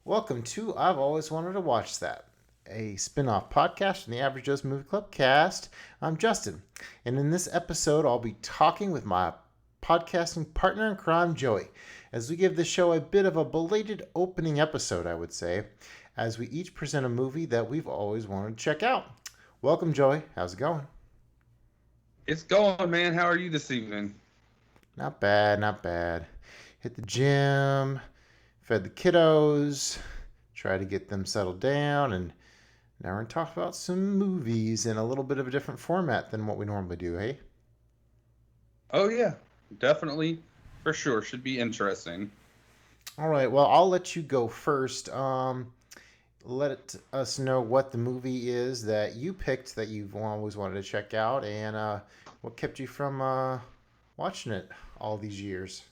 Welcome to I've Always Wanted to Watch That, a spin-off podcast from the Average Joe's Movie Club cast. I'm Justin, and in this episode I'll be talking with my podcasting partner in crime, Joey, as we give the show a bit of a belated opening episode, I would say, as we each present a movie that we've always wanted to check out. Welcome, Joey. How's it going? It's going, man. How are you this evening? Not bad, not bad. Hit the gym, fed the kiddos, tried to get them settled down, and now we're going to talk about some movies in a little bit of a different format than what we normally do, hey? Oh, yeah. Definitely. For sure. Should be interesting. All right, well, I'll let you go first. Let us know what the movie is that you picked that you've always wanted to check out, and what kept you from watching it all these years.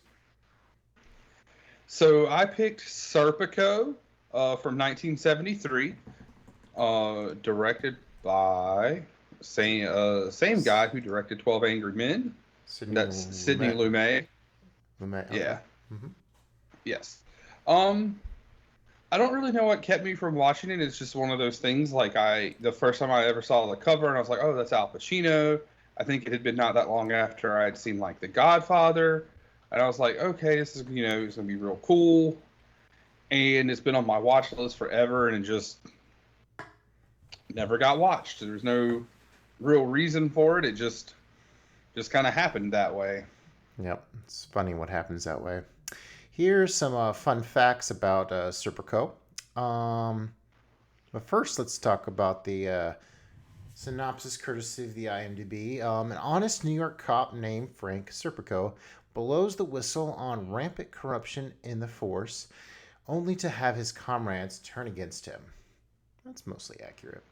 So I picked Serpico from 1973, directed by same guy who directed 12 Angry Men. That's Sidney Lumet. Lumet. Okay. Yeah. Mm-hmm. Yes. I don't really know what kept me from watching it. It's just one of those things. Like the first time I ever saw the cover, and I was like, "Oh, that's Al Pacino." I think it had been not that long after I had seen like The Godfather, and I was like, "Okay, this is it's gonna be real cool." And it's been on my watch list forever, and it just never got watched. There's no real reason for it. It just kind of happened that way. Yep, it's funny what happens that way. Here's some fun facts about Serpico. But first, let's talk about the synopsis courtesy of the IMDb. An honest New York cop named Frank Serpico blows the whistle on rampant corruption in the force, only to have his comrades turn against him. That's mostly accurate.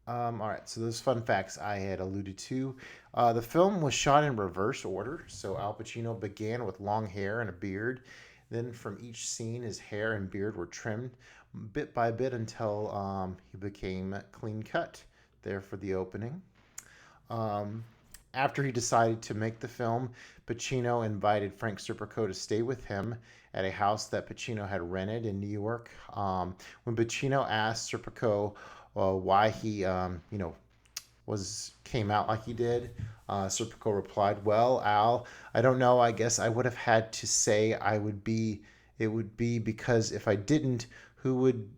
All right, so those fun facts I had alluded to. The film was shot in reverse order, so Al Pacino began with long hair and a beard. Then from each scene, his hair and beard were trimmed bit by bit until he became clean cut there for the opening. After he decided to make the film, Pacino invited Frank Serpico to stay with him at a house that Pacino had rented in New York. When Pacino asked Serpico why he, came out like he did, Serpico replied, "Well, Al, I don't know. I guess I would have had to say it would be because if I didn't, who would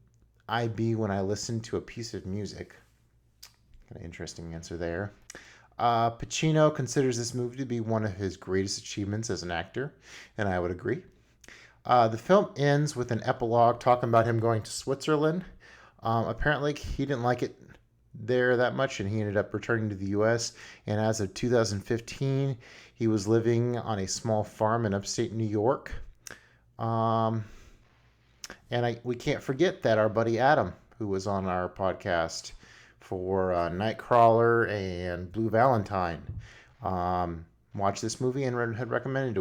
I be when I listened to a piece of music?" Kind of interesting answer there. Pacino considers this movie to be one of his greatest achievements as an actor, and I would agree. The film ends with an epilogue talking about him going to Switzerland. Apparently, he didn't like it there that much, and he ended up returning to the U.S. And as of 2015, he was living on a small farm in upstate New York. We can't forget that our buddy Adam, who was on our podcast for Nightcrawler and Blue Valentine, watched this movie and had recommended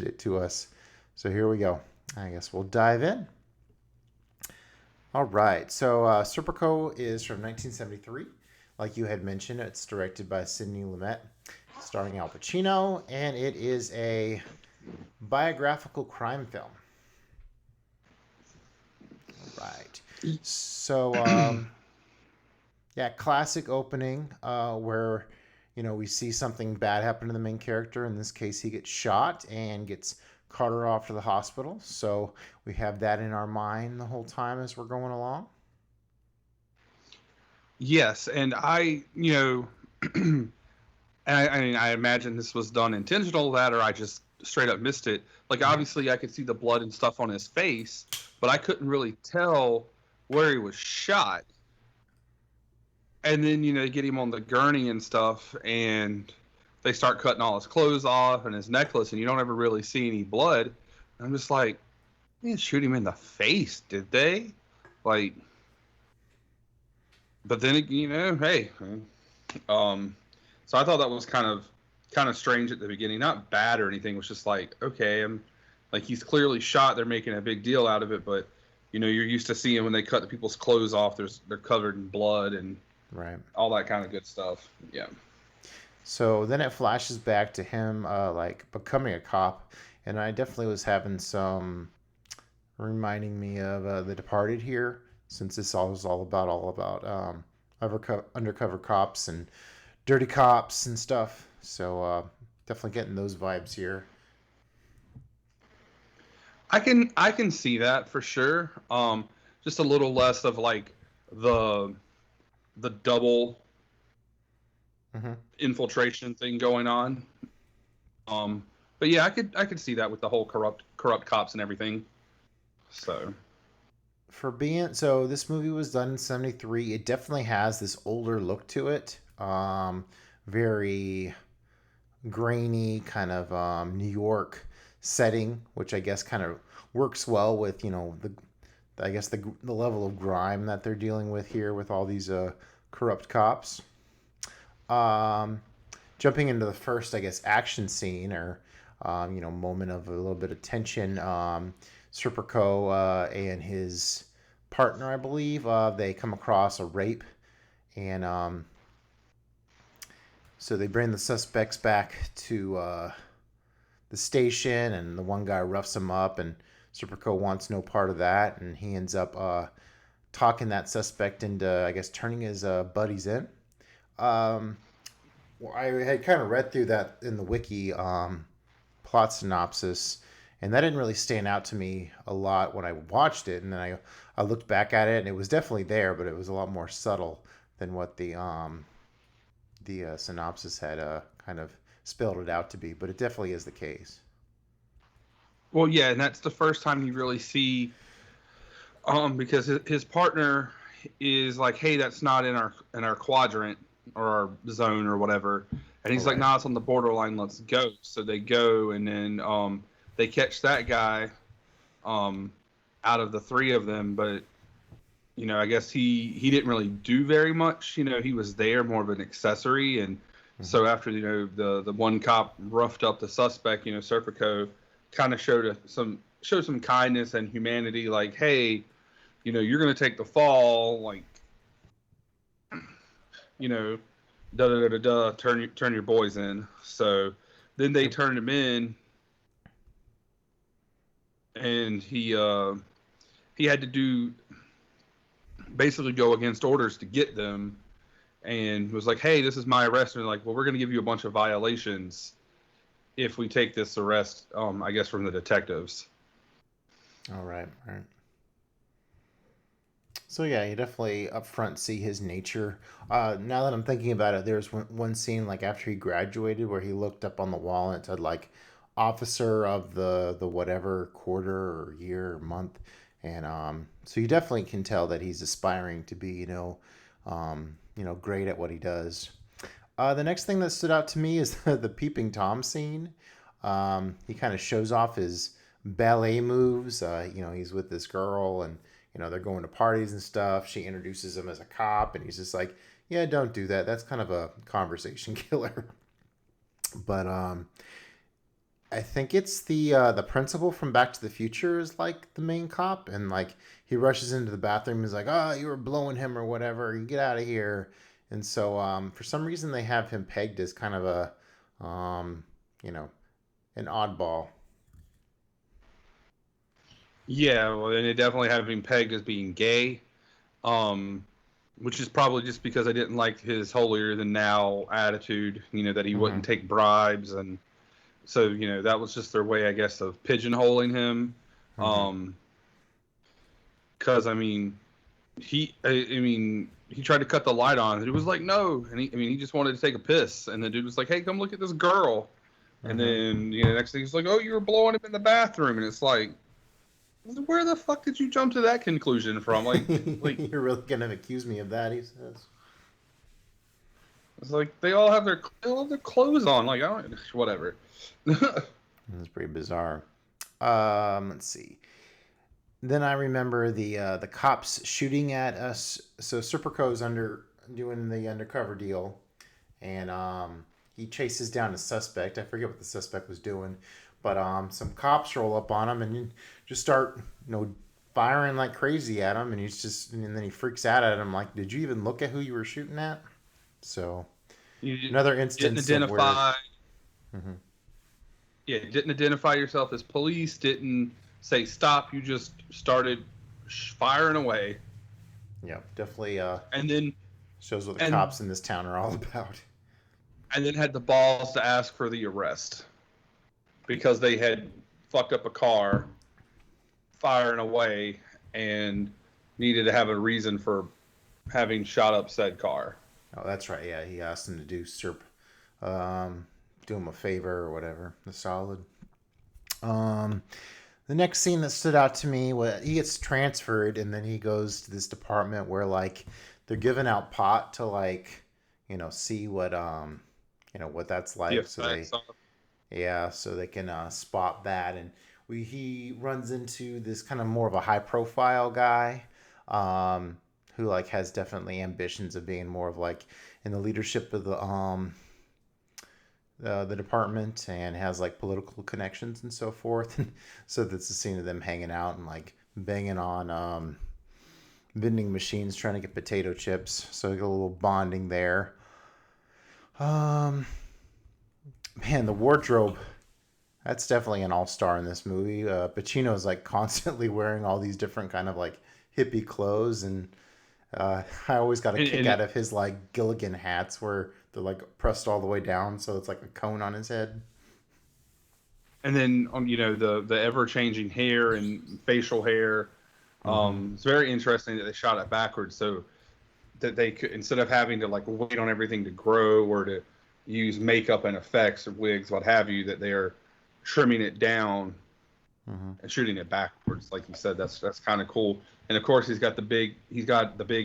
it to us. So here we go. I guess we'll dive in. All right, so Serpico is from 1973. Like you had mentioned, it's directed by Sidney Lumet, starring Al Pacino, and it is a biographical crime film. All right. So, classic opening where, we see something bad happen to the main character. In this case, he gets shot and gets carted off to the hospital. So we have that in our mind the whole time as we're going along. Yes, and I I imagine this was done intentional, that or I just straight up missed it. Like, obviously, I could see the blood and stuff on his face, but I couldn't really tell where he was shot. And then, they get him on the gurney and stuff, and they start cutting all his clothes off and his necklace, and you don't ever really see any blood. And I'm just like, they didn't shoot him in the face, did they? Like, but then, hey. So I thought that was kind of strange at the beginning. Not bad or anything. It was just like, okay, like, he's clearly shot. They're making a big deal out of it, but you're used to seeing when they cut the people's clothes off, they're covered in blood and right, all that kind of good stuff. Yeah. So then it flashes back to him like becoming a cop, and I definitely was having some reminding me of The Departed here, since this all is all about undercover cops and dirty cops and stuff. So definitely getting those vibes here. I can see that for sure. Just a little less of like the the double Hmm. infiltration thing going on. Um, but yeah, I could see that with the whole corrupt cops and everything. So For being so, this movie was done in '73. It definitely has this older look to it. Very grainy kind of New York setting, which I guess kind of works well with the I guess the level of grime that they're dealing with here with all these corrupt cops. Um, Jumping into the first, I guess, action scene or moment of a little bit of tension. Serpico and his partner, I believe, they come across a rape, and so they bring the suspects back to the station, and the one guy roughs him up, and Serpico wants no part of that, and he ends up talking that suspect into, I guess, turning his buddies in. Um, well, I had kind of read through that in the wiki plot synopsis, and that didn't really stand out to me a lot when I watched it. And then I looked back at it, and it was definitely there, but it was a lot more subtle than what the synopsis had kind of spelled it out to be. But it definitely is the case. well, yeah, and that's the first time you really see because his partner is like, hey, that's not in our quadrant or our zone or whatever, and All he's like, right. nah, it's on the borderline. Let's go. So they go, and then they catch that guy um, out of the three of them, but I guess he didn't really do very much. He was there more of an accessory, and Mm-hmm. so after the one cop roughed up the suspect, Serpico kind of showed some kindness and humanity, like, hey, you're gonna take the fall, like, you know, da da da da da, turn your boys in. So then they Yep. turned him in, and he had to do basically go against orders to get them, and was like, hey, this is my arrest. And they're like, well, we're gonna give you a bunch of violations if we take this arrest. I guess from the detectives. All right. All right. So yeah, you definitely up front see his nature. Now that I'm thinking about it, there's one scene like after he graduated where he looked up on the wall and it said like officer of the whatever quarter or year or month, and so you definitely can tell that he's aspiring to be great at what he does. The next thing that stood out to me is the peeping tom scene. He kind of shows off his ballet moves. He's with this girl and they're going to parties and stuff. She introduces him as a cop, and he's just like, "Yeah, don't do that. That's kind of a conversation killer." But I think it's the principal from Back to the Future is like the main cop, and like he rushes into the bathroom. And he's like, "Oh, you were blowing him or whatever. You get out of here." And so for some reason they have him pegged as kind of a you know an oddball. Yeah, well, and they definitely have him pegged as being gay, um, which is probably just because I didn't like his holier than now attitude. That he Mm-hmm. wouldn't take bribes, and so that was just their way, I guess, of pigeonholing him. Mm-hmm. Um, because he tried to cut the light on, and he was like, no, and he just wanted to take a piss, and the dude was like, hey, come look at this girl, and Mm-hmm. then next thing he's like, oh, you were blowing him in the bathroom, and it's like, where the fuck did you jump to that conclusion from? Like You're really gonna accuse me of that? He says. it's like they all have their clothes on. Like, I don't, whatever. That's pretty bizarre. Let's see. Then I remember the cops shooting at us. So Serpico's under doing the undercover deal, and he chases down a suspect. I forget what the suspect was doing, but some cops roll up on him and just start firing like crazy at him, and and then he freaks out at him like, "Did you even look at who you were shooting at?" So You another didn't instance of where. identify. Mhm. Yeah, didn't identify yourself as police. Didn't. say stop. You just started firing away, Yeah, definitely and then shows what the and cops in this town are all about. and then had the balls to ask for the arrest because they had fucked up a car, firing away, and needed to have a reason for having shot up said car. Oh, that's right. Yeah, he asked him to um, do him a favor or whatever. The solid. Um, the next scene that stood out to me was he gets transferred and then he goes to this department where like they're giving out pot to like see what what that's The like. So they effects of yeah, so they can spot that and he runs into this kind of more of a high profile guy. Um, who like has definitely ambitions of being more of like in the leadership of the department and has like political connections and so forth. So that's the scene of them hanging out and like banging on vending machines trying to get potato chips. So we get a little bonding there. Um, Man, the wardrobe. That's definitely an all-star in this movie. Pacino's like constantly wearing all these different kind of like hippie clothes, and I always got a kick and out of his like Gilligan hats where they're like pressed all the way down, so it's like a cone on his head. and then on the ever changing hair and facial hair. Mm-hmm. It's very interesting that they shot it backwards so that they could, instead of having to like wait on everything to grow or to use makeup and effects or wigs, what have you, that they're trimming it down Mm-hmm. and shooting it backwards. Like you said, that's kind of cool. And of course, he's got the big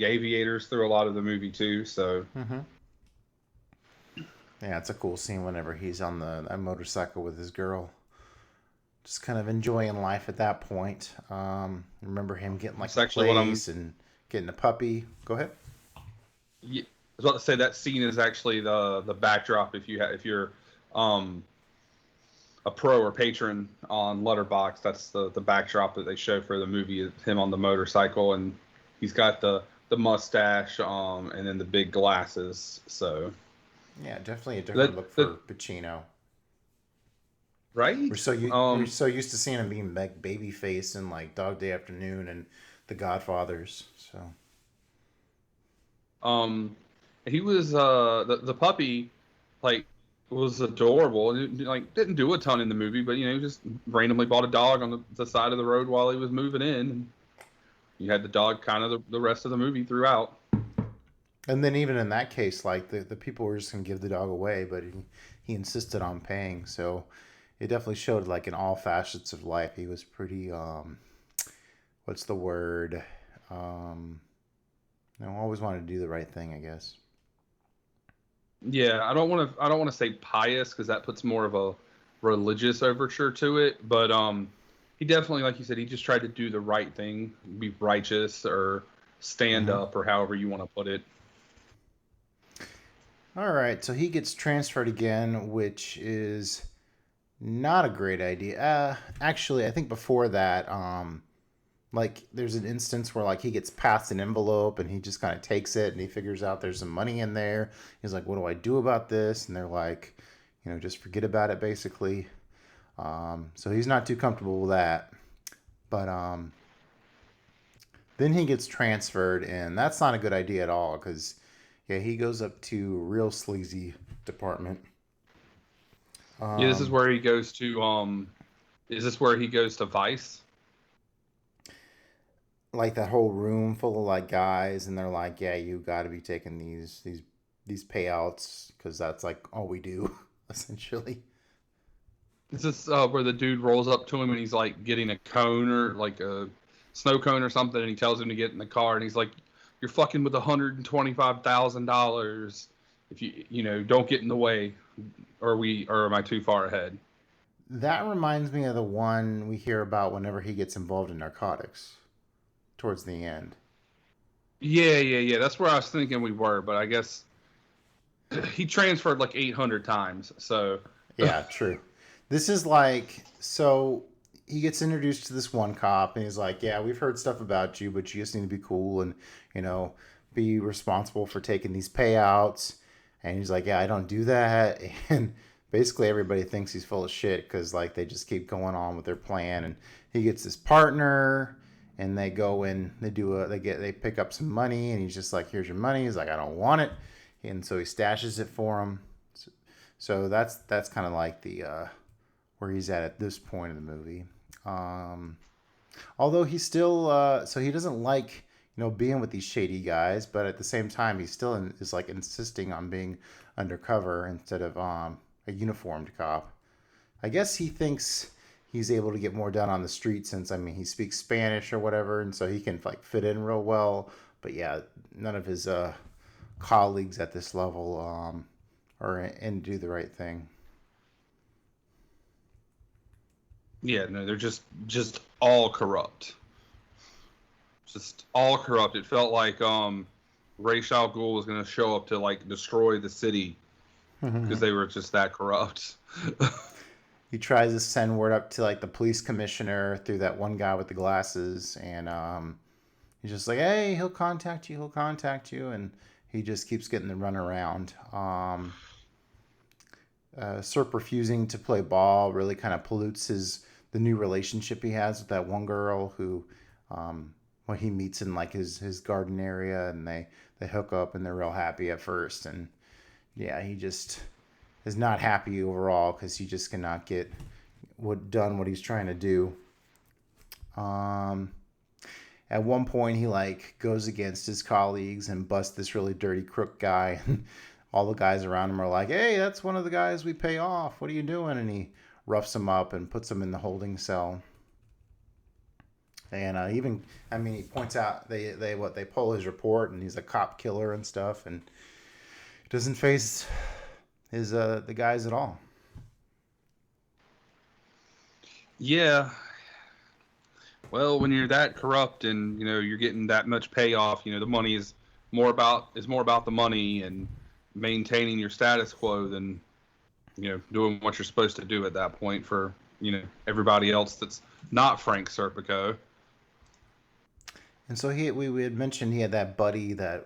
aviators through a lot of the movie too. So Mm-hmm. Yeah, it's a cool scene whenever he's on a motorcycle with his girl, just kind of enjoying life at that point. Remember him getting like it's a actually what I'm. place and getting a puppy. Go ahead. Yeah, I was about to say that scene is actually the backdrop if you're um a pro or patron on Letterbox. That's the backdrop that they show for the movie. Is him on the motorcycle, and he's got the mustache, and then the big glasses. So Yeah, definitely a different that look that for Pacino. right. We're so used to seeing him being like baby face in like Dog Day Afternoon and The Godfathers. So Um, he was the puppy, like was adorable. Like didn't do a ton in the movie, but just randomly bought a dog on the side of the road while he was moving in. And you had the dog kind of the rest of the movie throughout. and then even in that case, like the people were just gonna give the dog away, but he insisted on paying. So it definitely showed like in all facets of life he was pretty what's the word um always wanted to do the right thing, I guess. Yeah, I don't want to say pious because that puts more of a religious overture to it, but he definitely, like you said, he just tried to do the right thing, be righteous or stand Mm-hmm. up or however you want to put it. All right, so he gets transferred again, which is not a great idea. Actually, I think before that, like there's an instance where like he gets passed an envelope and he just kind of takes it and he figures out there's some money in there. He's like, "What do I do about this?" And they're like, just forget about it, basically. So he's not too comfortable with that. But then he gets transferred, and that's not a good idea at all because yeah, he goes up to a real sleazy department. Yeah, this is Um, where he goes to is this where he goes to Vice? like that whole room full of like guys, and they're like, "Yeah, you got to be taking these payouts because that's like all we do, essentially." Is this where the dude rolls up to him and he's like getting a cone or like a snow cone or something, and he tells him to get in the car, and he's like, "You're fucking with $125,000 if don't get in the way, or am I too far ahead?" That reminds me of the one we hear about whenever he gets involved in narcotics towards the end. Yeah, yeah, yeah. That's where I was thinking we were, but I guess he transferred like 800 times. So, Yeah, true. This is like so he gets introduced to this one cop and he's like, "Yeah, we've heard stuff about you, but you just need to be cool and, you know, be responsible for taking these payouts." And he's like, "Yeah, I don't do that." And basically everybody thinks he's full of shit because like they just keep going on with their plan, and he gets his partner, and they go in, they pick up some money, and he's just like, here's your money. He's like, I don't want it, and so he stashes it for him. So that's kind of like the where he's at this point in the movie. Um, Although he's still so he doesn't like being with these shady guys, but at the same time he still is like insisting on being undercover instead of a uniformed cop. I guess he thinks he's able to get more done on the street since I mean he speaks Spanish or whatever, and so he can like fit in real well. But yeah, none of his colleagues at this level are in do the right thing. Yeah, no, they're just all corrupt. Just all corrupt. It felt like Ra's al Ghul was going to show up to like destroy the city because they were just that corrupt. He tries to send word up to like the police commissioner through that one guy with the glasses, and he's just like, "Hey, he'll contact you. He'll contact you," and he just keeps getting the run around. Serp refusing to play ball really kind of pollutes the new relationship he has with that one girl who, when he meets in like his garden area, and they hook up and they're real happy at first, and yeah, he just is not happy overall because he just cannot get what he's trying to do. Um, at one point, he like goes against his colleagues and busts this really dirty crook guy. And all the guys around him are like, "Hey, that's one of the guys we pay off. What are you doing?" And he roughs him up and puts him in the holding cell. And even, I mean, he points out they pull his report, and he's a cop killer and stuff, and doesn't face his the guys at all. Yeah. Well, when you're that corrupt and you're getting that much payoff, the money is more about the money and maintaining your status quo than doing what you're supposed to do at that point for everybody else that's not Frank Serpico. And so we had mentioned he had that buddy that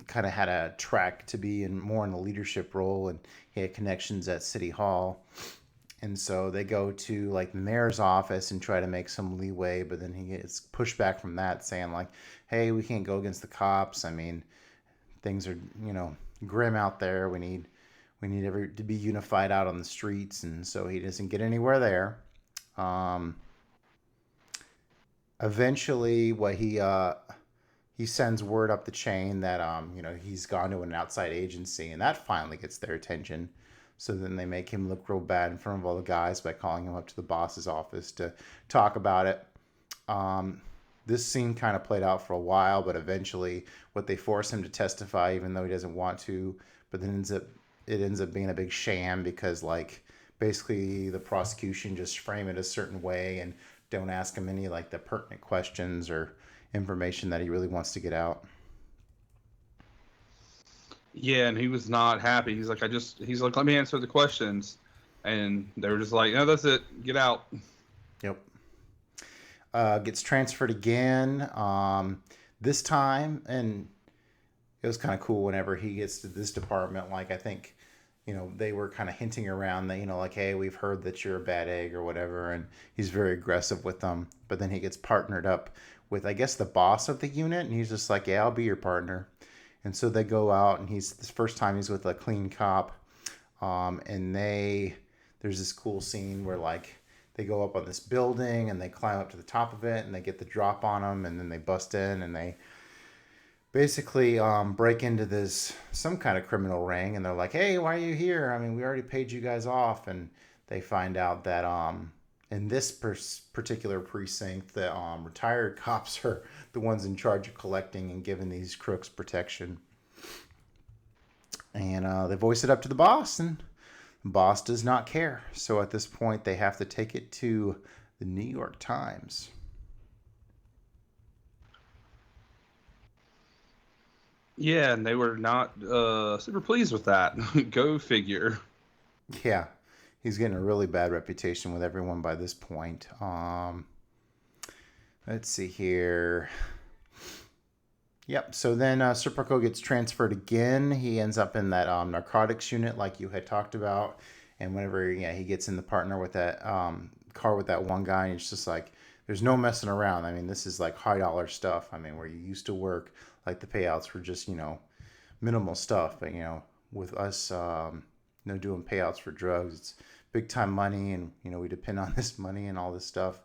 kind of had a track to be in more in a leadership role, and he had connections at City Hall. And so they go to like the mayor's office and try to make some leeway, but then he gets pushed back from that, saying like, "Hey, we can't go against the cops. I mean, things are grim out there. We need to be unified out on the streets," and so he doesn't get anywhere there. Um, Eventually, what he sends word up the chain that he's gone to an outside agency, and that finally gets their attention. So then they make him look real bad in front of all the guys by calling him up to the boss's office to talk about it. Um, this scene kind of played out for a while, but eventually, what they force him to testify, even though he doesn't want to, but then it ends up being a big sham because like basically the prosecution just frame it a certain way and don't ask him any like the pertinent questions or information that he really wants to get out. Yeah, and he was not happy. He's like, "Let me answer the questions," and they were just like, "No, that's it. Get out." Yep. Gets transferred again. This time, and it was kind of cool whenever he gets to this department. Like I think, they were kind of hinting around that, like, "Hey, we've heard that you're a bad egg or whatever," and he's very aggressive with them. But then he gets partnered up with, I guess, the boss of the unit, and he's just like, "Yeah, I'll be your partner." And so they go out, and he's this first time he's with a clean cop, and there's this cool scene where like they go up on this building and they climb up to the top of it and they get the drop on them, and then they bust in and they basically break into this some kind of criminal ring, and they're like, "Hey, why are you here? I mean, we already paid you guys off." And they find out that in this particular precinct, the retired cops are the ones in charge of collecting and giving these crooks protection. And they voice it up to the boss, and the boss does not care. So at this point, they have to take it to the New York Times. Yeah, and they were not super pleased with that. Go figure. Yeah, he's getting a really bad reputation with everyone by this point. Let's see here. Yep. So then Serpico gets transferred again. He ends up in that narcotics unit, like you had talked about. And whenever he gets in the partner with that car with that one guy, and it's just like there's no messing around. I mean, this is like high dollar stuff. I mean, where you used to work, like the payouts were just minimal stuff. But with us, doing payouts for drugs, it's big time money, and we depend on this money and all this stuff.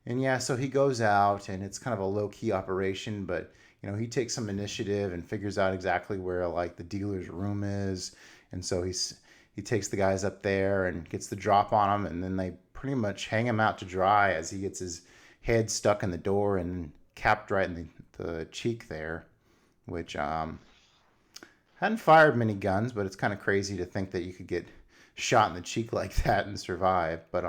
And yeah, so he goes out, and it's kind of a low key operation, but he takes some initiative and figures out exactly where like the dealer's room is, and so he takes the guys up there and gets the drop on them, and then they pretty much hang him out to dry as he gets his head stuck in the door and capped right in the cheek there, which hadn't fired many guns, but it's kind of crazy to think that you could get shot in the cheek like that and survive. But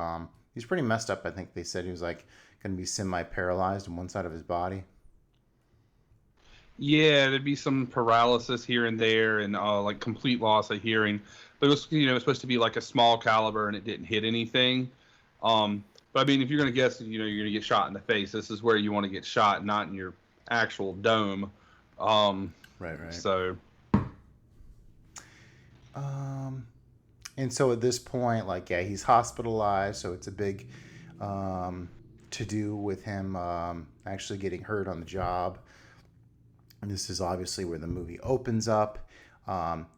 he's pretty messed up. I think they said he was like going to be semi-paralyzed in one side of his body. Yeah, there'd be some paralysis here and there, and like complete loss of hearing. But it was, it was supposed to be like a small caliber, and it didn't hit anything. But I mean, if you're gonna guess, you're gonna get shot in the face. This is where you want to get shot, not in your actual dome. Right, right. So And so at this point, like, yeah, he's hospitalized, so it's a big to do with him actually getting hurt on the job. And this is obviously where the movie opens up.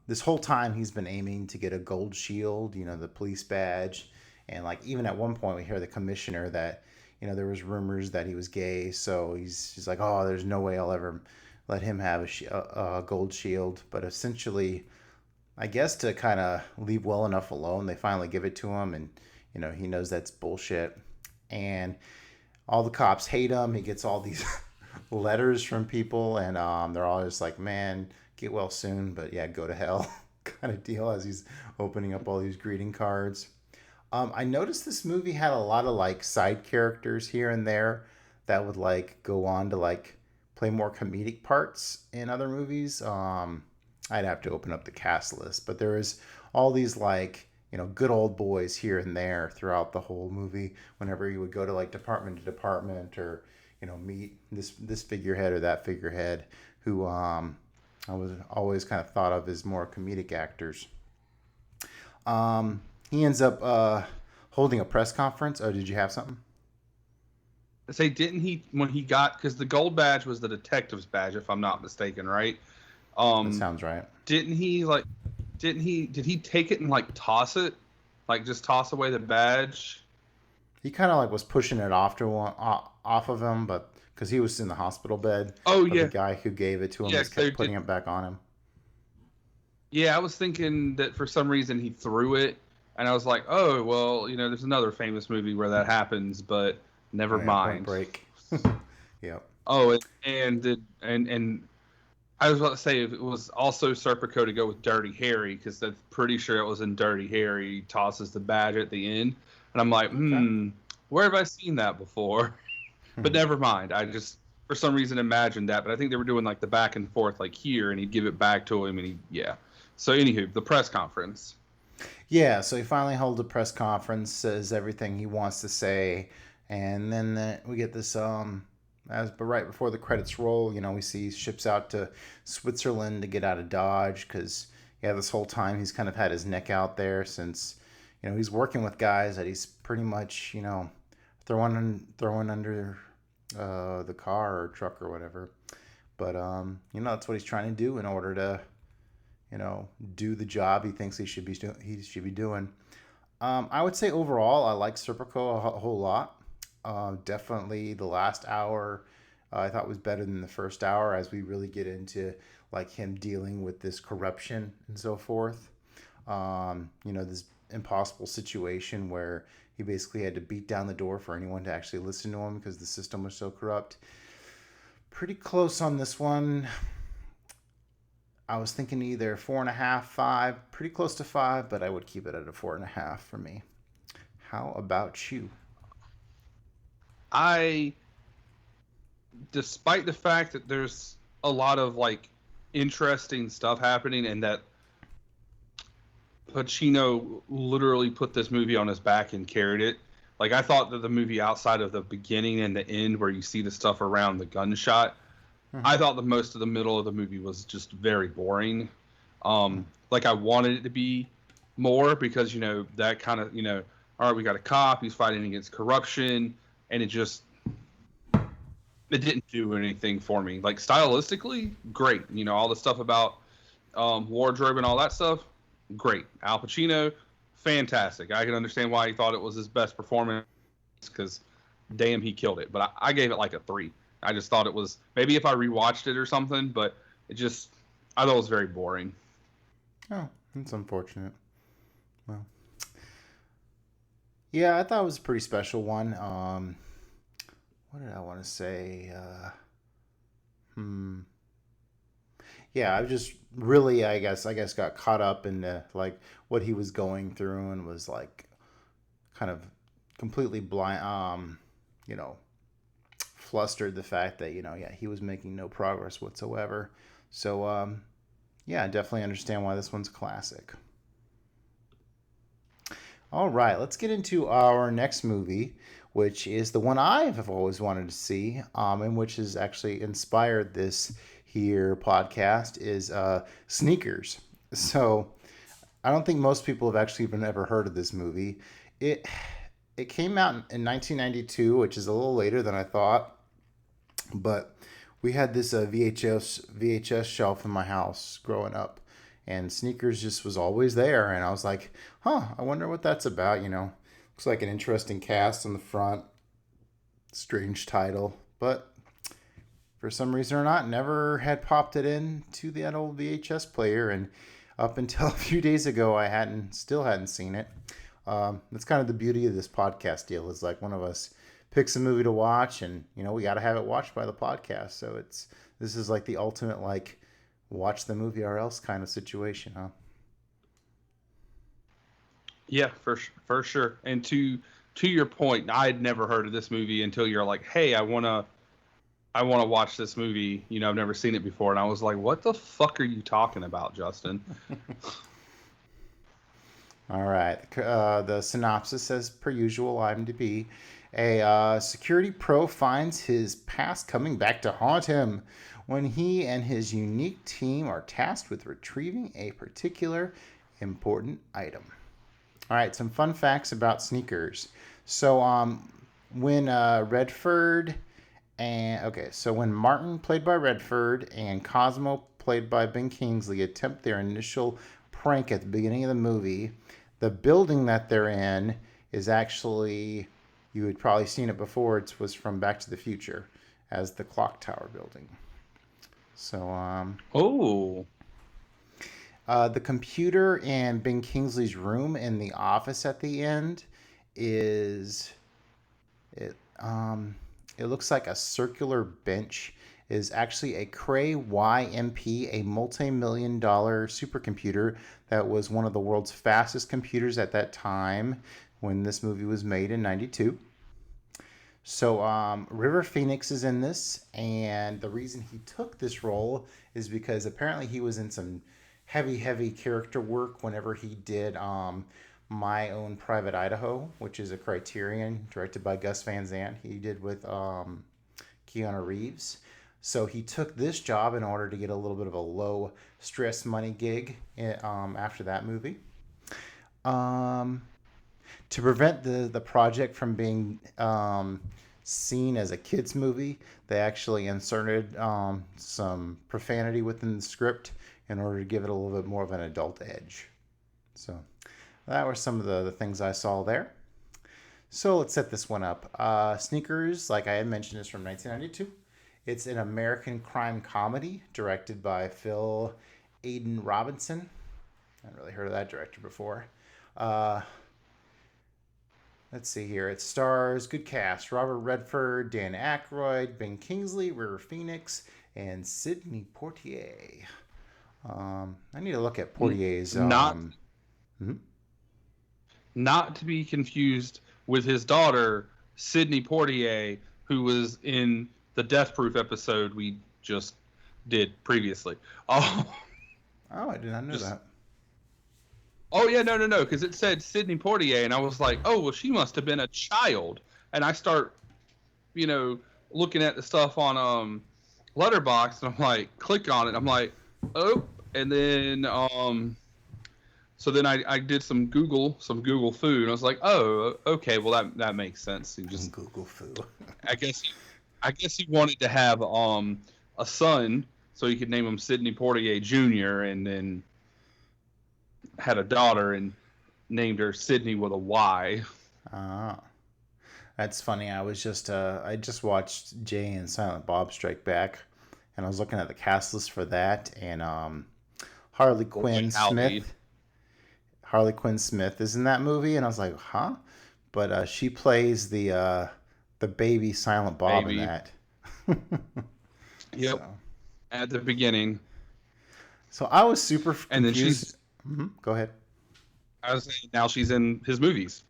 This whole time he's been aiming to get a gold shield, the police badge. And like even at one point we hear the commissioner that, there was rumors that he was gay. So he's like, oh, there's no way I'll ever let him have a gold shield. But essentially, I guess to kind of leave well enough alone, they finally give it to him. And, he knows that's bullshit. And all the cops hate him. He gets all these letters from people, and they're all just like, man, get well soon, but yeah, go to hell kind of deal as he's opening up all these greeting cards. I noticed this movie had a lot of like side characters here and there that would like go on to like play more comedic parts in other movies. I'd have to open up the cast list, but there is all these like good old boys here and there throughout the whole movie. Whenever you would go to like department to department, or meet this figurehead or that figurehead, who I was always kind of thought of as more comedic actors. He ends up holding a press conference. Oh, did you have something? say, didn't he when he got, because the gold badge was the detective's badge, if I'm not mistaken, right? That sounds right. Didn't he like? Did he take it and like toss it, like just toss away the badge? He kind of like was pushing it off of him, but because he was in the hospital bed. Oh but yeah, the guy who gave it to him yeah. just kept putting it back on him. Yeah, I was thinking that for some reason he threw it, and I was like, oh well, there's another famous movie where that happens, but never mind. Point Break. Yep. Oh, and I was about to say it was also Serpico to go with Dirty Harry, because I'm pretty sure it was in Dirty Harry. He tosses the badge at the end, and I'm like, where have I seen that before? But never mind. I just for some reason imagined that, but I think they were doing like the back and forth like here, and he'd give it back to him, and yeah. So anywho, the press conference. Yeah, so he finally holds a press conference, says everything he wants to say, and then we get this but right before the credits roll, we see he ships out to Switzerland to get out of Dodge, because this whole time he's kind of had his neck out there since he's working with guys that he's pretty much throwing under the car or truck or whatever. But that's what he's trying to do in order to do the job he thinks he should be doing. I would say overall I like Serpico a whole lot. Definitely the last hour I thought was better than the first hour, as we really get into like him dealing with this corruption and so forth. This impossible situation where he basically had to beat down the door for anyone to actually listen to him because the system was so corrupt. Pretty close on this one. I was thinking either 4.5, 5, pretty close to 5, but I would keep it at a 4.5 for me. How about you? Despite the fact that there's a lot of like interesting stuff happening, and that Pacino literally put this movie on his back and carried it. Like, I thought that the movie, outside of the beginning and the end where you see the stuff around the gunshot, I thought the most of the middle of the movie was just very boring. Like I wanted it to be more because that kind of all right, we got a cop, he's fighting against corruption, and it didn't do anything for me. Like stylistically, great. All the stuff about wardrobe and all that stuff, great. Al Pacino, fantastic. I can understand why he thought it was his best performance because, damn, he killed it. But I gave it like a 3. I just thought it was maybe if I rewatched it or something, but I thought it was very boring. Oh, that's unfortunate. Well, yeah, I thought it was a pretty special one. What did I want to say? Yeah, I just really, I guess, got caught up in like what he was going through and was like kind of completely blind. You know, flustered the fact that yeah, he was making no progress whatsoever. So yeah, I definitely understand why this one's a classic. All right, let's get into our next movie, which is the one I have always wanted to see, and which has actually inspired this here podcast, is Sneakers. So I don't think most people have actually even ever heard of this movie. It came out in 1992, which is a little later than I thought, but we had this VHS shelf in my house growing up, and Sneakers just was always there, and I was like, I wonder what that's about. Looks like an interesting cast on the front, strange title, but for some reason or not, never had popped it in to that old VHS player, and up until a few days ago, I still hadn't seen it. That's kind of the beauty of this podcast deal, is like one of us picks a movie to watch, and we got to have it watched by the podcast. So this is like the ultimate like watch the movie or else kind of situation, huh? Yeah, for sure. And to your point, I had never heard of this movie until you're like, hey, I wanna watch this movie. I've never seen it before, and I was like, what the fuck are you talking about, Justin? All right. The synopsis, as per usual, IMDb. A security pro finds his past coming back to haunt him when he and his unique team are tasked with retrieving a particular important item. All right, some fun facts about Sneakers. So when when Martin, played by Redford, and Cosmo, played by Ben Kingsley, attempt their initial prank at the beginning of the movie, the building that they're in is actually, you had probably seen it before, it was from Back to the Future as the Clock Tower building. So, the computer in Ben Kingsley's room in the office at the end it looks like a circular bench, is actually a Cray YMP, a multi-million-dollar supercomputer that was one of the world's fastest computers at that time when this movie was made in 92. So River Phoenix is in this, and the reason he took this role is because apparently he was in some heavy character work whenever he did My Own Private Idaho, which is a Criterion directed by Gus Van Sant. He did with Keanu Reeves. So he took this job in order to get a little bit of a low stress money gig after that movie. To prevent the project from being seen as a kids movie, they actually inserted some profanity within the script in order to give it a little bit more of an adult edge. So that were some of the things I saw there. So let's set this one up. Sneakers, like I had mentioned, is from 1992. It's an American crime comedy directed by Phil Aidan Robinson. I haven't really heard of that director before. Let's see here. It stars, good cast, Robert Redford, Dan Aykroyd, Ben Kingsley, River Phoenix, and Sidney Poitier. I need to look at Poitier's... Not to be confused with his daughter, Sidney Poitier, who was in the Death Proof episode we just did previously. I did not know that. Oh, yeah, no, because it said Sidney Poitier, and I was like, oh, well, she must have been a child. And I start, looking at the stuff on letterbox, and I'm like, click on it. I'm like, oh, and then so then I did some Google food, and I was like, oh, okay, well that makes sense. He just Google foo. I guess I guess he wanted to have a son so he could name him Sidney Portier Jr. and then had a daughter and named her Sydney with a Y. Ah, that's funny. I just watched Jay and Silent Bob Strike Back, and I was looking at the cast list for that, and Harley Quinn Smith. Harley Quinn Smith is in that movie, and I was like, huh? But she plays the baby Silent Bob in that. Yep. So, At the beginning. so I was super confused. And then she's. Go ahead. I was saying now she's in his movies,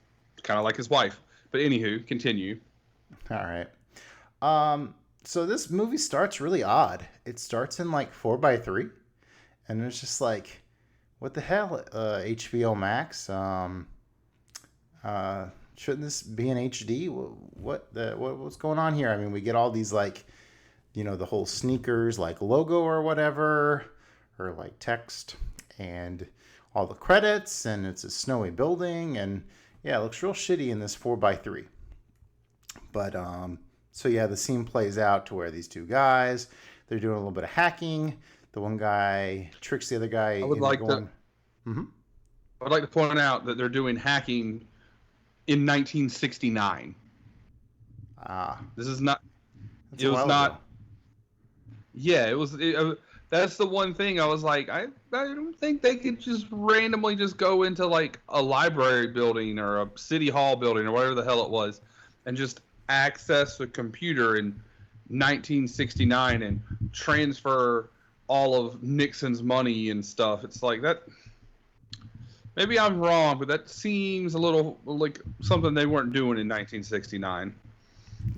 kind of like his wife. But anywho, continue. All right. So this movie starts really odd. It starts in like 4:3, and it's just like, what the hell? HBO Max. Shouldn't this be in HD? What's going on here? I mean, we get all these like, the whole sneakers like logo or whatever, or like text, and all the credits, and it's a snowy building, and yeah, it looks real shitty in this 4:3. But so yeah, the scene plays out to where these two guys, they're doing a little bit of hacking. The one guy tricks the other guy. I would like to. Mm-hmm. I would like to point out that they're doing hacking in 1969. This is not. It was not. Ago. Yeah, it was. That's the one thing I was like, I don't think they could just randomly just go into like a library building or a city hall building or whatever the hell it was, and just access a computer in 1969 and transfer all of Nixon's money and stuff. It's like that. Maybe I'm wrong, but that seems a little like something they weren't doing in 1969.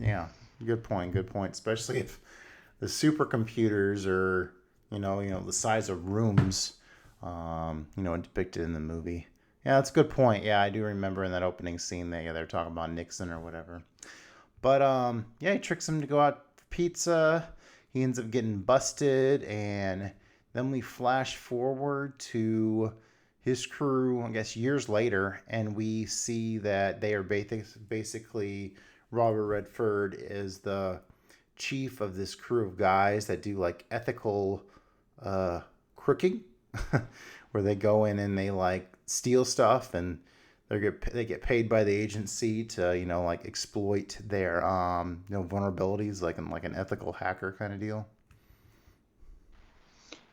Yeah, good point. Good point. Especially if the supercomputers are, the size of rooms, depicted in the movie. Yeah, that's a good point. Yeah, I do remember in that opening scene that they're talking about Nixon or whatever. But yeah, he tricks him to go out for pizza. He ends up getting busted, and then we flash forward to his crew, I guess, years later, and we see that they are basically Robert Redford is the chief of this crew of guys that do like ethical crooking, where they go in and they like steal stuff, and they get paid by the agency to like exploit their vulnerabilities, like an ethical hacker kind of deal.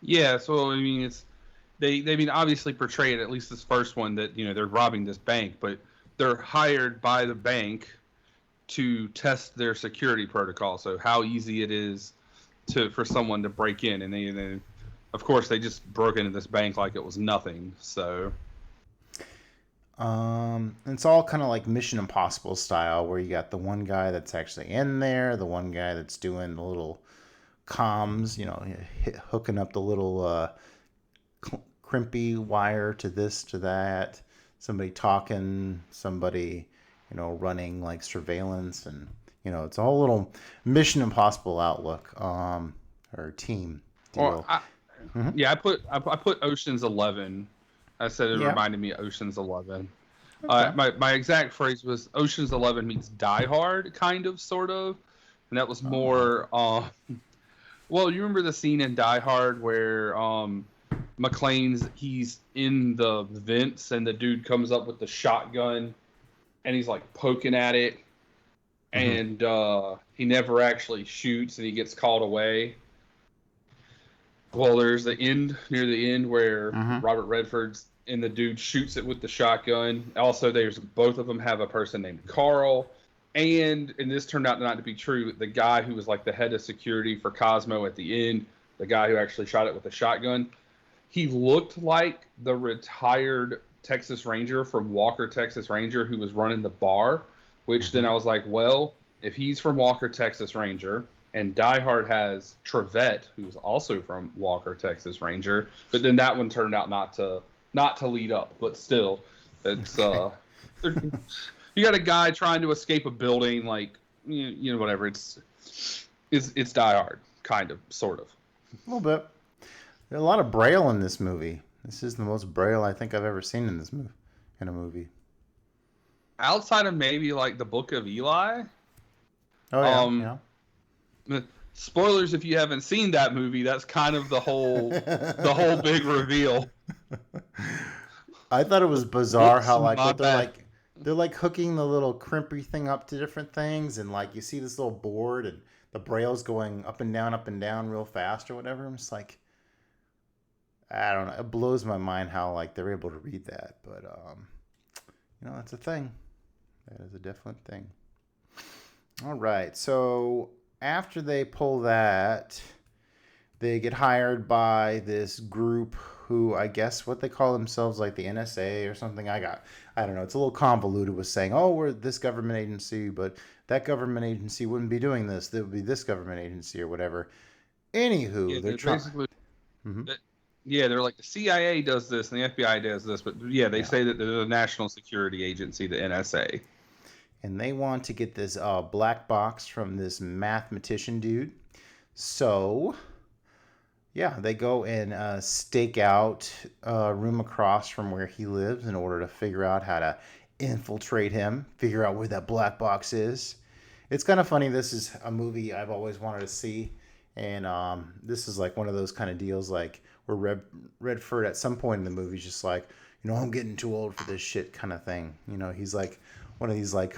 Yeah, so I mean they mean obviously portray it, at least this first one, that they're robbing this bank, but they're hired by the bank to test their security protocol. So how easy it is for someone to break in, and they of course they just broke into this bank like it was nothing. So it's all kind of like Mission Impossible style, where you got the one guy that's actually in there, the one guy that's doing the little comms, hooking up the little crimpy wire to this, to that, somebody talking, somebody, running like surveillance, and, it's a whole little Mission Impossible outlook, or team deal. Well, yeah, I put Ocean's 11. I said it reminded me of Ocean's 11. Okay. My exact phrase was Ocean's 11 meets Die Hard, kind of, sort of. And that was more... well, you remember the scene in Die Hard where he's in the vents and the dude comes up with the shotgun and he's like poking at it, and he never actually shoots and he gets called away. Well, there's near the end where Robert Redford's and the dude shoots it with the shotgun. Also, there's both of them have a person named Carl, and this turned out not to be true. The guy who was like the head of security for Cosmo at the end, the guy who actually shot it with the shotgun, he looked like the retired Texas Ranger from Walker, Texas Ranger, who was running the bar. Which then I was like, well, if he's from Walker, Texas Ranger, and Die Hard has Trevette, who's also from Walker, Texas Ranger, but then that one turned out not to lead up. But still, it's you got a guy trying to escape a building, like whatever. It's Die Hard. kind of, sort of. A little bit. There's a lot of Braille in this movie. This is the most Braille I think I've ever seen in this movie. In a movie. Outside of maybe like the Book of Eli. Oh yeah, Um, yeah. Spoilers if you haven't seen that movie. That's kind of the whole big reveal. I thought it was bizarre Whoops, how like my what bad. they're like hooking the little crimpy thing up to different things, and like you see this little board and the braille's going up and down real fast or whatever. I'm just like, I don't know. It blows my mind how like they're able to read that, but that's a thing. That is a definite thing. All right, so after they pull that, they get hired by this group who I guess what they call themselves like the NSA or something. I don't know. It's a little convoluted with saying, "Oh, we're this government agency, but that government agency wouldn't be doing this. There would be this government agency or whatever." Yeah, Anywho, they're they're trying. basically. Hmm. Yeah, they're like the CIA does this and the FBI does this, but yeah, they Yeah, say that they're the National Security Agency, the NSA. and they want to get this black box from this mathematician dude. So yeah, they go and stake out a room across from where he lives in order to figure out how to infiltrate him, figure out where that black box is. It's kind of funny. This is a movie I've always wanted to see, and this is like one of those kind of deals like where Redford at some point in the movie is just like, I'm getting too old for this shit kind of thing. He's like one of these like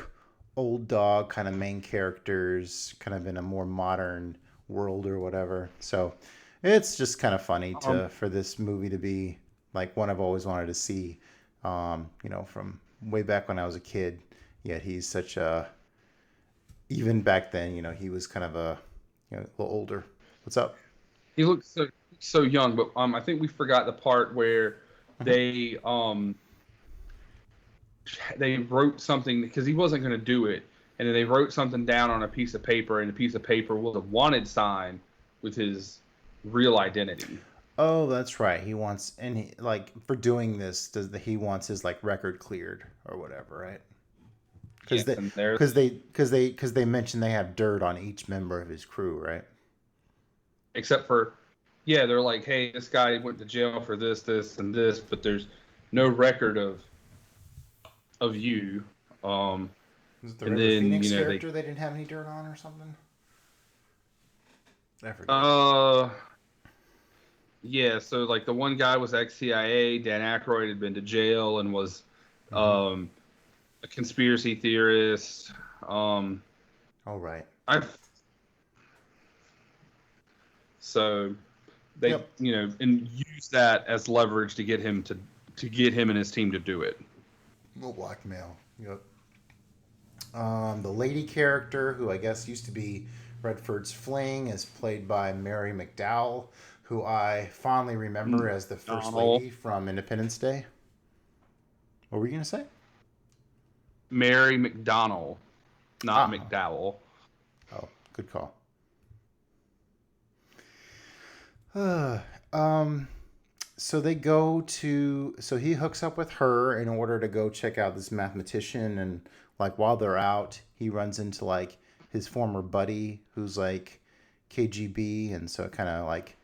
old dog kind of main characters, kind of in a more modern world or whatever. So it's just kind of funny Um, for this movie to be like one I've always wanted to see. From way back when I was a kid. Yet he's such a even back then, he was kind of a little older. What's up? he looks so young, but I think we forgot the part where Hmm. they they wrote something because he wasn't going to do it, and then they wrote something down on a piece of paper, and the piece of paper was a wanted sign with his real identity. Oh, that's right. He wants and he like for doing this, he wants his like record cleared or whatever, right? Because Yes, they and there's because they mentioned they have dirt on each member of his crew, right? except for yeah, they're like, hey, this guy went to jail for this, this, and this, but there's no record of you. Um, Was it the and River then Phoenix they character they didn't have any dirt on or something? I forget. uh yeah, so like the one guy was ex-CIA. Dan Aykroyd had been to jail and was Mm-hmm. um, a conspiracy theorist. Um, All right. I so they Yep. and use that as leverage to get him to get him and his team to do it. Little blackmail. Yep. The lady character, who I guess used to be Redford's fling, is played by Mary McDowell, who I fondly remember as the First Donald, Lady from Independence Day. What were you going to say? Mary McDonnell, not Ah, McDowell. oh, good call. um, so they go to, so he hooks up with her in order to go check out this mathematician. And like while they're out, he runs into like his former buddy who's like KGB. And so it kind of like,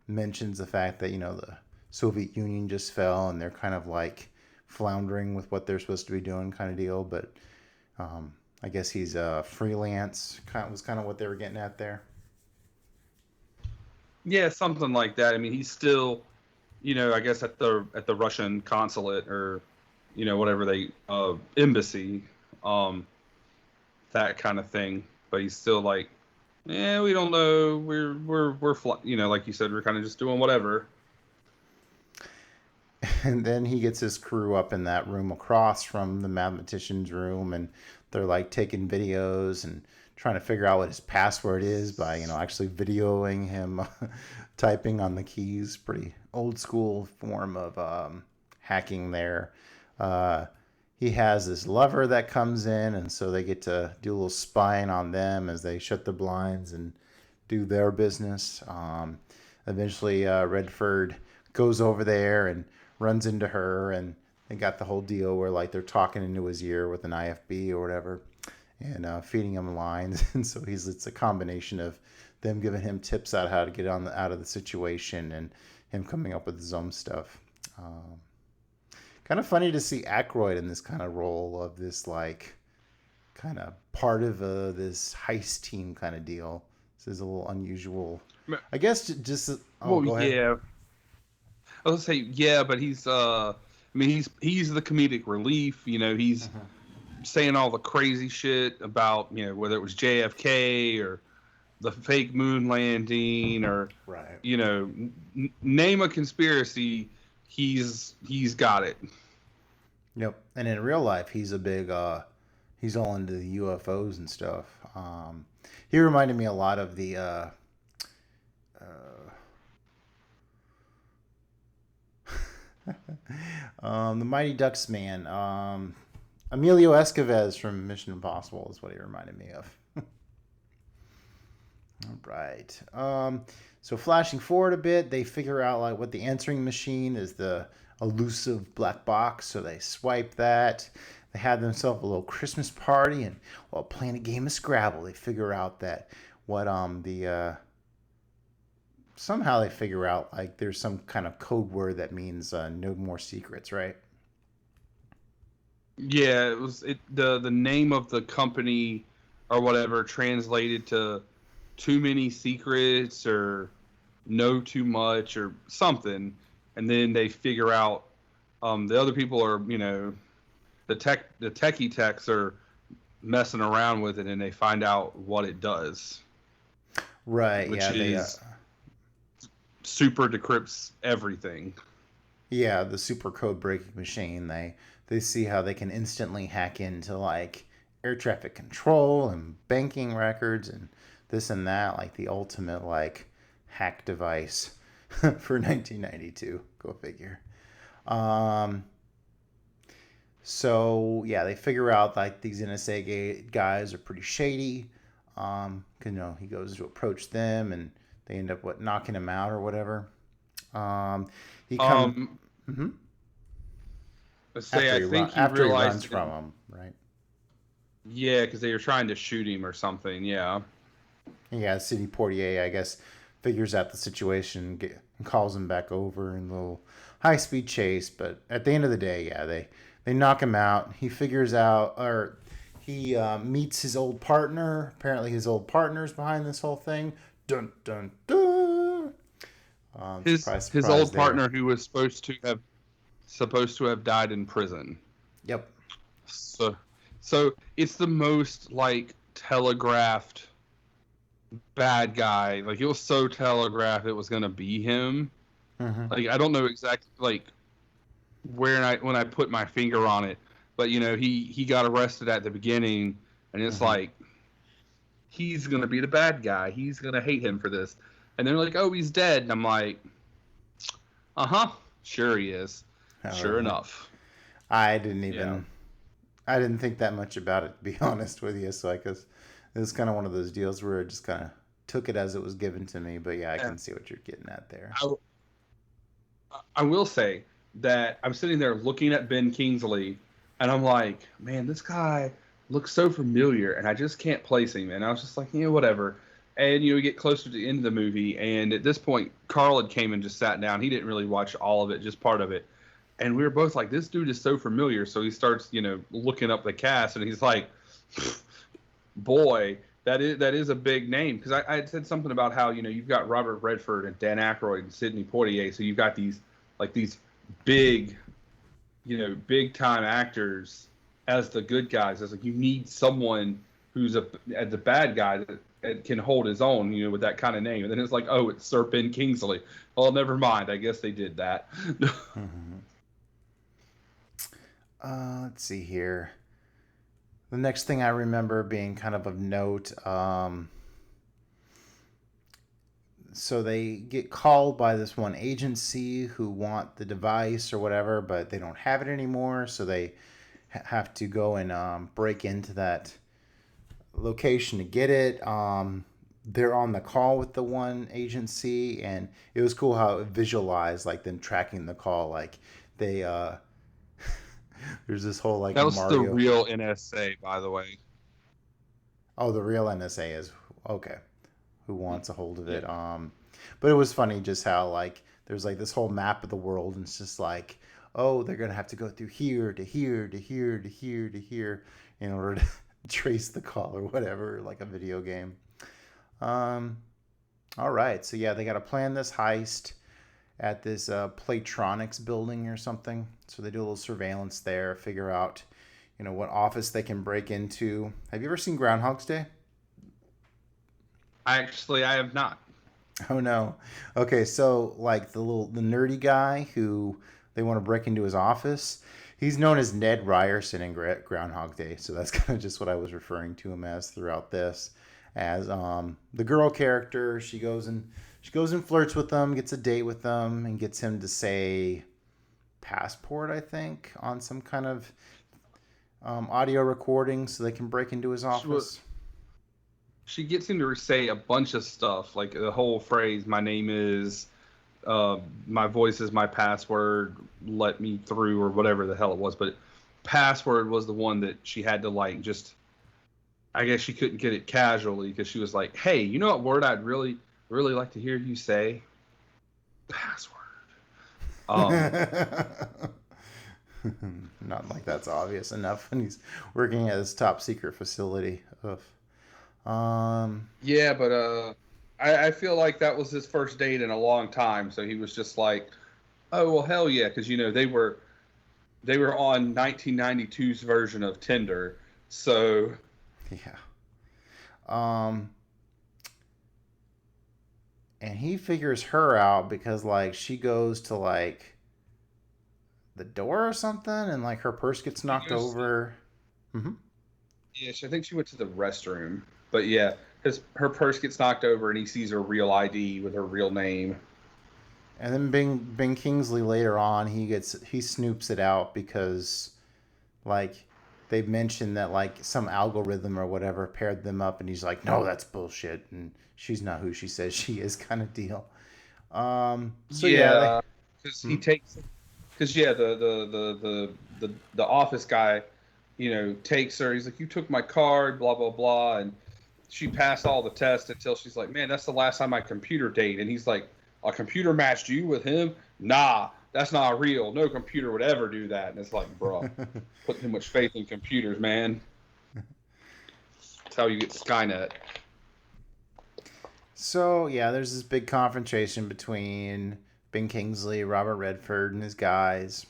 mentions the fact that, the Soviet Union just fell and they're kind of like floundering with what they're supposed to be doing kind of deal. But I guess he's a freelance, was kind of what they were getting at there. Yeah, something like that. I mean, he's still, I guess at the Russian consulate or, whatever they embassy, um, that kind of thing. But he's still like, yeah, we don't know. Like you said, we're kind of just doing whatever. And then he gets his crew up in that room across from the mathematician's room, and they're like taking videos and trying to figure out what his password is by, actually videoing him typing on the keys. Pretty old school form of hacking there. Uh, he has this lover that comes in, and so they get to do a little spying on them as they shut the blinds and do their business. Eventually, Redford goes over there and runs into her, and they got the whole deal where like they're talking into his ear with an IFB or whatever. and feeding him lines. And so it's a combination of them giving him tips on how to get out of the situation, and him coming up with his own stuff. Um, Kind of funny to see Aykroyd in this kind of role of this like kind of part of this heist team kind of deal. This is a little unusual. I guess just oh, Well, go ahead. yeah, I was gonna say yeah, but I mean, he's the comedic relief. He's Uh-huh. saying all the crazy shit about whether it was JFK or the fake moon landing or Right. name a conspiracy, he's got it. Yep. And in real life, he's a big he's all into the UFOs and stuff. He reminded me a lot of the Mighty Ducks man. Emilio Estevez from Mission Impossible is what he reminded me of. All right. So flashing forward a bit, they figure out like what the answering machine is, the elusive black box. So they swipe that. They have themselves a little Christmas party, and while playing a game of Scrabble, they figure out that what the somehow they figure out like there's some kind of code word that means no more secrets, right? Yeah, the name of the company or whatever translated to too many secrets or know too much or something, and then they figure out the other people are the techie techs are messing around with it, and they find out what it does, Right. which Yeah. They is super decrypts everything. yeah, the super code breaking machine. They see how they can instantly hack into like air traffic control and banking records and this and that, like the ultimate like hack device for 1992. Go figure. Um, so yeah, they figure out like these NSA guys are pretty shady. 'Cause, he goes to approach them, and they end up knocking him out or whatever. Um, he come. Um, Mhm. let's say I think he After he realized, runs from him, right? yeah, because they were trying to shoot him or something. Yeah. Yeah, City Portier, I guess, figures out the situation, and calls him back over in a little high speed chase. But at the end of the day, yeah, they knock him out. He figures out, or he meets his old partner. Apparently, his old partner's behind this whole thing. Dun dun dun. Surprise, His surprise old there. partner who was supposed to have died in prison. Yep. So it's the most like telegraphed bad guy. Like it was so telegraphed it was gonna be him. Hmm. Like I don't know exactly like when I put my finger on it, but he got arrested at the beginning, and it's Hmm. like he's gonna be the bad guy. He's gonna hate him for this, and they're like, oh, he's dead, and I'm like, uh-huh, sure he is, Oh, sure really? enough. I didn't Yeah. even. I didn't think that much about it, to be honest with you. So I guess it was kind of one of those deals where I just kind of took it as it was given to me. But yeah, I Yeah. can see what you're getting at there. I will say that I'm sitting there looking at Ben Kingsley, and I'm like, man, this guy looks so familiar, and I just can't place him. And I was just like, whatever. And we get closer to the end of the movie, and at this point, Carl had came and just sat down. He didn't really watch all of it, just part of it. And we were both like, this dude is so familiar. So he starts, looking up the cast, and he's like, boy, that is a big name. Because I had said something about how you've got Robert Redford and Dan Aykroyd and Sidney Poitier, so you've got these big, big time actors as the good guys. It's like you need someone who's as the bad guy that can hold his own, with that kind of name. And then it's like, oh, it's Sir Ben Kingsley. Well, never mind. I guess they did that. Hmm. Let's see here. The next thing I remember being kind of note. So they get called by this one agency who want the device or whatever, but they don't have it anymore. So they have to go and break into that location to get it. They're on the call with the one agency, and it was cool how it visualized like them tracking the call. Like they there's this whole like That was the Mario. real NSA, by the way. Oh, the real NSA is okay. Who wants a hold of Yeah. it? But it was funny just how like there's like this whole map of the world, and it's just like, oh, they're gonna have to go through here to here to here to here to here in order to trace the call or whatever, like a video game. Um, all right, so yeah, they got to plan this heist at this Playtronics building or something. So they do a little surveillance there, figure out, what office they can break into. Have you ever seen Groundhog's Day? Actually, I have not. Oh no. Okay, so like the nerdy guy who they want to break into his office, he's known as Ned Ryerson in Groundhog Day. So that's kind of just what I was referring to him as throughout this. As the girl character, she goes and flirts with him, gets a date with him, and gets him to say passport, I think, on some kind of audio recording so they can break into his She, wa- office. she gets him to say a bunch of stuff, like the whole phrase, "My name is, my voice is my password, let me through," or whatever the hell it was. But password was the one that she had to like just. I guess she couldn't get it casually because she was like, "Hey, you know what word I'd really, really like to hear you say? Password." Um, Not like that's obvious enough when he's working at his top secret facility. Ugh. Um, yeah, but I feel like that was his first date in a long time, so he was just like, "Oh well, hell yeah," because they were on 1992's version of Tinder, so yeah. Um, and he figures her out because like she goes to like the door or something, and like her purse gets she knocked goes. over. Hmm. Yeah, I think she went to the restroom, but yeah, her purse gets knocked over, and he sees her real ID with her real name. And then Bing Kingsley later on, he snoops it out because like they mentioned that like some algorithm or whatever paired them up, and he's like, no, that's bullshit, and she's not who she says she is, kind of deal. So yeah, they. Yeah, because Hmm? he takes because yeah, the office guy, takes her. He's like, "You took my card, blah blah blah," and she passed all the tests until she's like, "Man, that's the last time my computer date." And he's like, "A computer matched you with him? Nah, that's not real. No computer would ever do that." And it's like, bruh, put too much faith in computers, man. That's how you get Skynet. So yeah, there's this big confrontation between Ben Kingsley, Robert Redford, and his guys.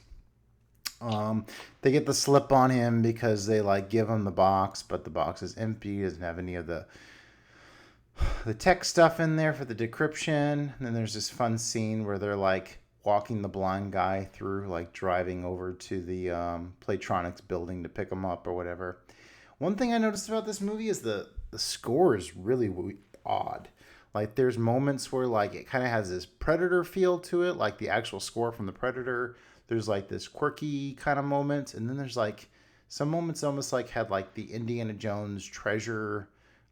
Um, they get the slip on him because they like give him the box, but the box is empty. Doesn't have any of the tech stuff in there for the decryption. And then there's this fun scene where they're like walking the blind guy through, like driving over to the Playtronics building to pick him up or whatever. One thing I noticed about this movie is the score is really odd. Like there's moments where like it kind of has this Predator feel to it, like the actual score from the Predator. There's like this quirky kind of moment, and then there's like some moments almost like had like the Indiana Jones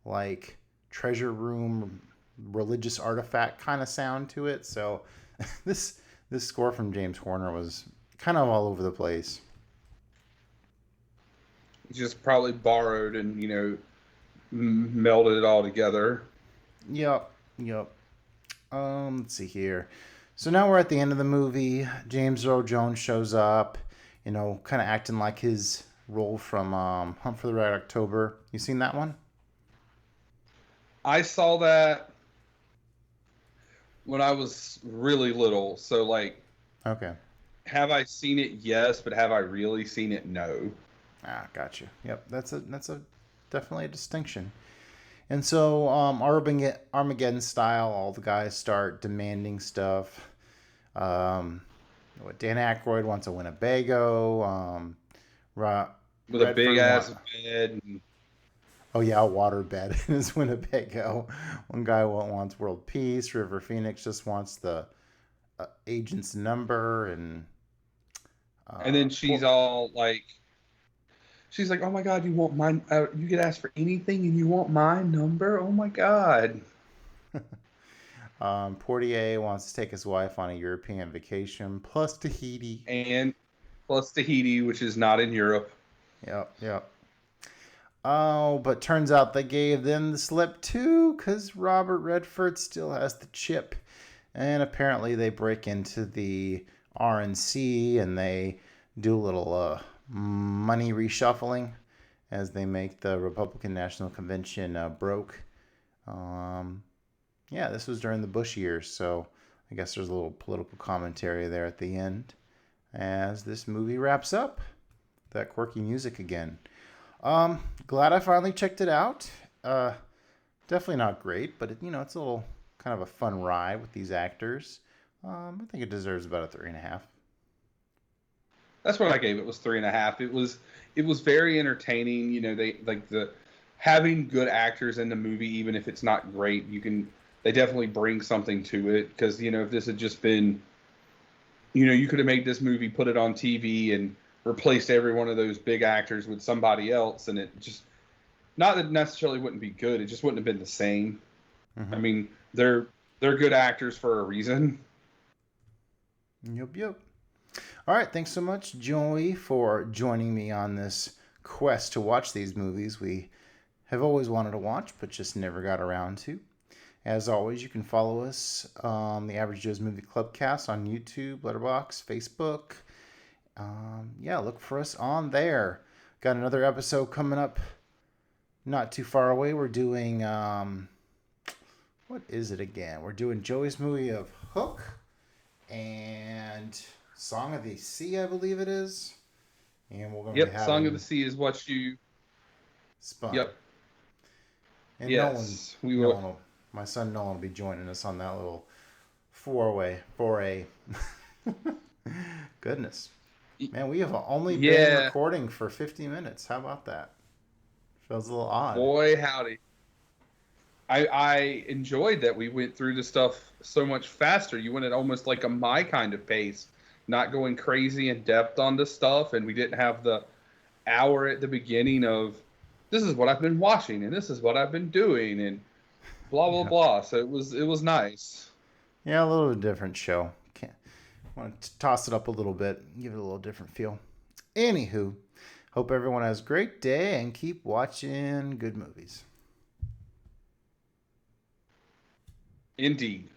like treasure room religious artifact kind of sound to it. So this this score from James Horner was kind of all over the place. Just probably borrowed and melded it all together. Yep, yep. Let's see here. So now we're at the end of the movie. James Earl Jones shows up, kind of acting like his role from Hunt for the Red October. You seen that one? I saw that when I was really little. So, like, Okay. have I seen it? Yes, but have I really seen it? No. Ah, got you. Yep, that's a definitely a distinction. And so, Armageddon style, all the guys start demanding stuff. Um, what Dan Aykroyd wants a Winnebago. With a big Redford ass want. bed. And, Oh yeah, a waterbed in his Winnebago. One guy wants world peace. River Phoenix just wants the agent's number, and and then poor, she's like, "Oh my God, you want mine? You get asked for anything and you want my number? Oh my God." Portier wants to take his wife on a European vacation plus Tahiti. And plus Tahiti, which is not in Europe. Yep, yep. Oh, but turns out they gave them the slip too, because Robert Redford still has the chip. And apparently they break into the RNC and they do a little money reshuffling as they make the Republican National Convention broke. Um, yeah, this was during the Bush years, so I guess there's a little political commentary there at the end as this movie wraps up. That quirky music again. Glad I finally checked it out. Definitely not great, but it's a little kind of a fun ride with these actors. I think it deserves about a 3.5. That's what I gave it, was 3.5. It was very entertaining. They like the having good actors in the movie, even if it's not great, they definitely bring something to it. Because if this had just been, you could have made this movie, put it on TV, and replaced every one of those big actors with somebody else, and it just, not that it necessarily wouldn't be good, it just wouldn't have been the same. I Mm-hmm. mean, they're good actors for a reason. Yep, yep. All right, thanks so much, Joey, for joining me on this quest to watch these movies we have always wanted to watch, but just never got around to. As always, you can follow us on the Average Joe's Movie Clubcast on YouTube, Letterboxd, Facebook. Yeah, look for us on there. Got another episode coming up not too far away. We're doing, what is it again? We're doing Joey's movie of Hook and Song of the Sea, I believe it is. And we're going to be Yep, Song of the having Sea is what you. Spun. Yep. And Yes, we will. Nolan will, my son Nolan will be joining us on that little foray. Goodness. Man, we have only been Yeah, recording for 50 minutes. How about that? Feels a little odd. boy, howdy. I enjoyed that we went through the stuff so much faster. You went at almost like a my kind of pace, not going crazy in depth on this stuff, and we didn't have the hour at the beginning of this is what I've been watching and this is what I've been doing and blah blah Yeah. blah. So it was nice. Yeah, a little bit different show. Can't want to toss it up a little bit, give it a little different feel. Anywho, hope everyone has a great day and keep watching good movies. Indeed.